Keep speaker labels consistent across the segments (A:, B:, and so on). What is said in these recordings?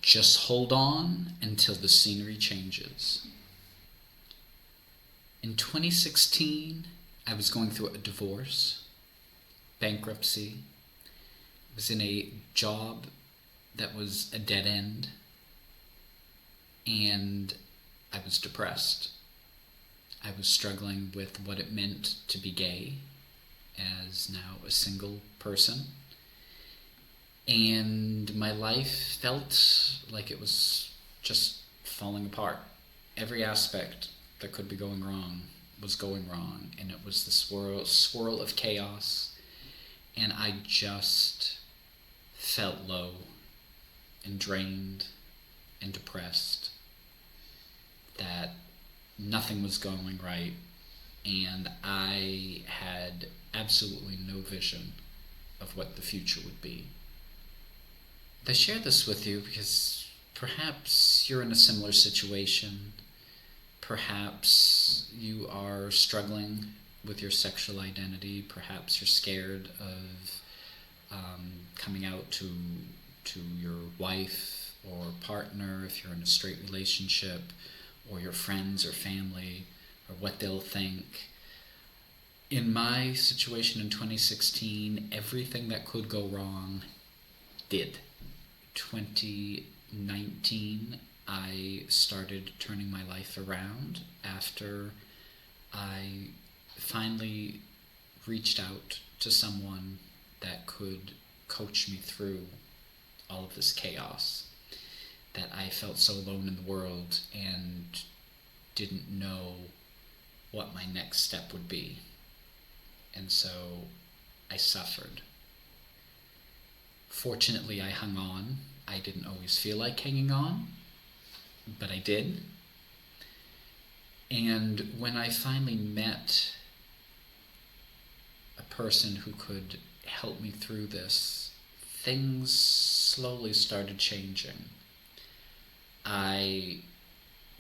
A: Just hold on until the scenery changes. In 2016, I was going through a divorce, bankruptcy. I was in a job that was a dead end, and I was depressed. I was struggling with what it meant to be gay as now a single person. And my life felt like it was just falling apart. Every aspect that could be going wrong was going wrong, and it was the swirl of chaos, and I just felt low and drained and depressed, that nothing was going right, and I had absolutely no vision of what the future would be. I share this with you because perhaps you're in a similar situation. Perhaps you are struggling with your sexual identity. Perhaps you're scared of coming out to your wife or partner if you're in a straight relationship, or your friends or family, or what they'll think. In my situation in 2016, everything that could go wrong did. 2019, I started turning my life around after I finally reached out to someone that could coach me through all of this chaos, that I felt so alone in the world and didn't know what my next step would be. And so I suffered. Fortunately, I hung on. I didn't always feel like hanging on, but I did. And when I finally met a person who could help me through this, things slowly started changing. I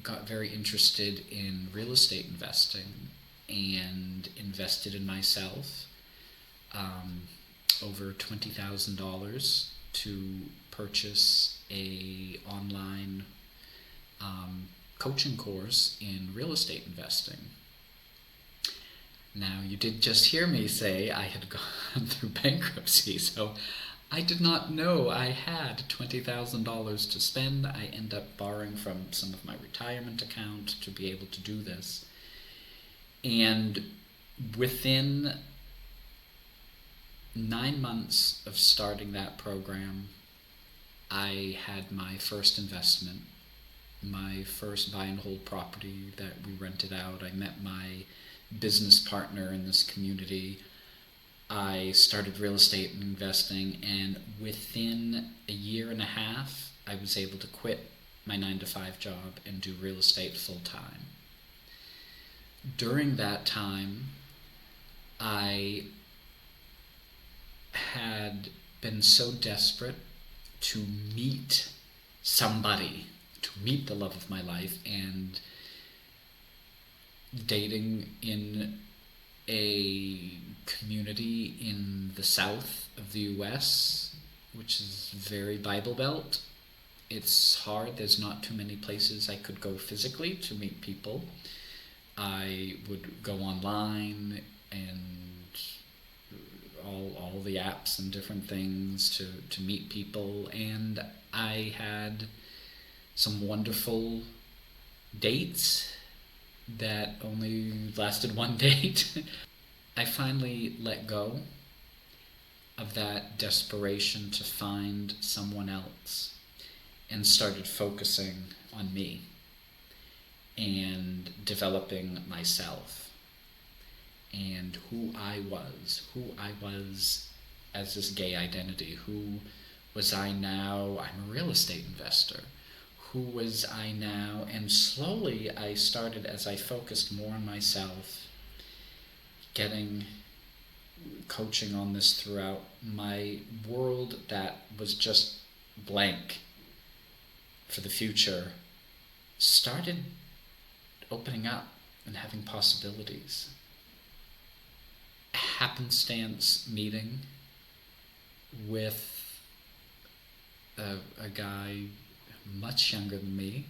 A: got very interested in real estate investing and invested in myself. Over $20,000 to purchase a online coaching course in real estate investing. Now, you did just hear me say I had gone through bankruptcy, so I did not know I had $20,000 to spend. I ended up borrowing from some of my retirement account to be able to do this. And within 9 months of starting that program, I had my first investment, my first buy and hold property that we rented out. I met my business partner in this community. I started real estate investing, and within a year and a half, I was able to quit my 9-to-5 job and do real estate full time. During that time, I had been so desperate to meet somebody, to meet the love of my life, and dating in a community in the south of the US, which is very Bible Belt. It's hard. There's not too many places I could go physically to meet people. I would go online and all the apps and different things to meet people, and I had some wonderful dates that only lasted one date. I finally let go of that desperation to find someone else and started focusing on me and developing myself and who I was as this gay identity. Who was I now? I'm a real estate investor. Who was I now? And slowly I started, as I focused more on myself, getting coaching on this throughout, my world that was just blank for the future started opening up and having possibilities. A happenstance meeting with a guy much younger than me,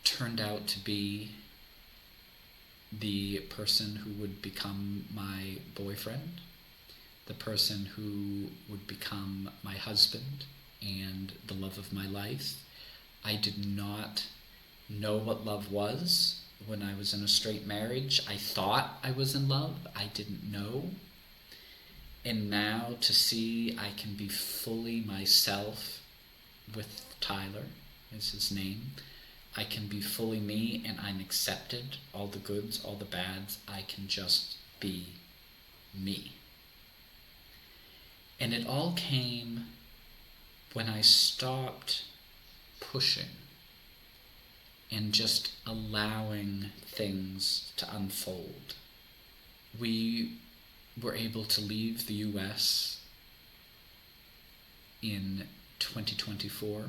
A: turned out to be the person who would become my boyfriend, the person who would become my husband and the love of my life. I did not know what love was when I was in a straight marriage. I thought I was in love. I didn't know. And now to see I can be fully myself with Tyler, is his name. I can be fully me and I'm accepted. All the goods, all the bads. I can just be me. And it all came when I stopped pushing and just allowing things to unfold. We were able to leave the US in 2024.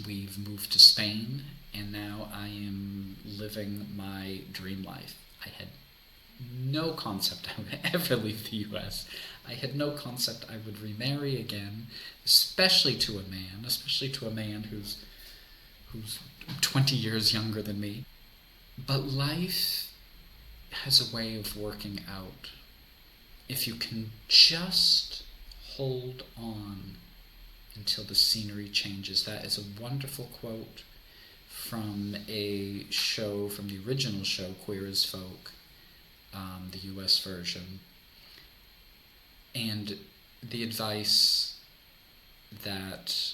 A: We've moved to Spain, and now I am living my dream life. I had no concept I would ever leave the US. I had no concept I would remarry again, especially to a man who's 20 years younger than me. But life has a way of working out. If you can just hold on until the scenery changes. That is a wonderful quote from a show, from the original show, Queer as Folk, the US version. And the advice that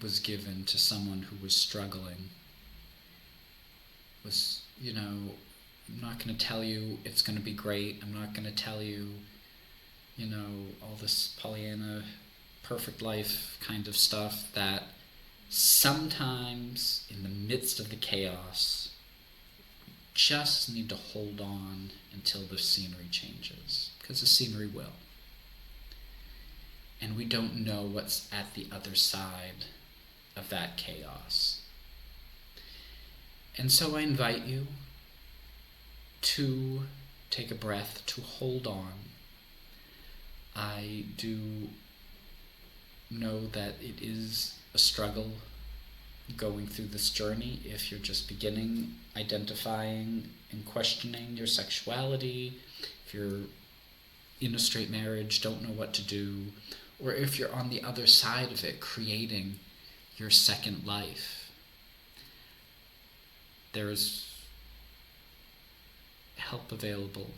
A: was given to someone who was struggling was, I'm not going to tell you it's going to be great. I'm not going to tell you, all this Pollyanna perfect life kind of stuff, that sometimes in the midst of the chaos, just need to hold on until the scenery changes, because the scenery will. And we don't know what's at the other side of that chaos. And so I invite you to take a breath, to hold on. I do know that it is a struggle going through this journey. If you're just beginning, identifying and questioning your sexuality, if you're in a straight marriage, don't know what to do, or if you're on the other side of it, creating your second life, there's help available.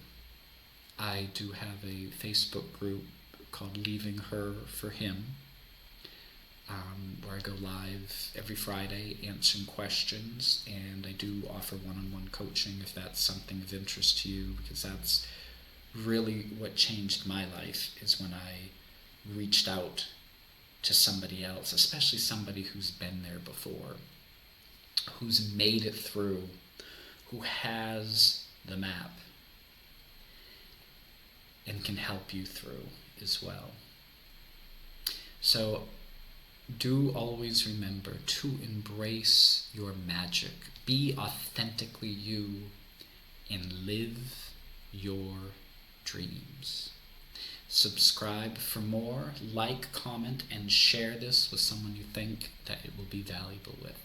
A: I do have a Facebook group called Leaving Her for Him, where I go live every Friday answering questions, and I do offer one-on-one coaching if that's something of interest to you, because that's really what changed my life, is when I reached out to somebody else, especially somebody who's been there before, who's made it through, who has the map and can help you through as well. So do always remember to embrace your magic. Be authentically you and live your dreams. Subscribe for more, like, comment, and share this with someone you think that it will be valuable with.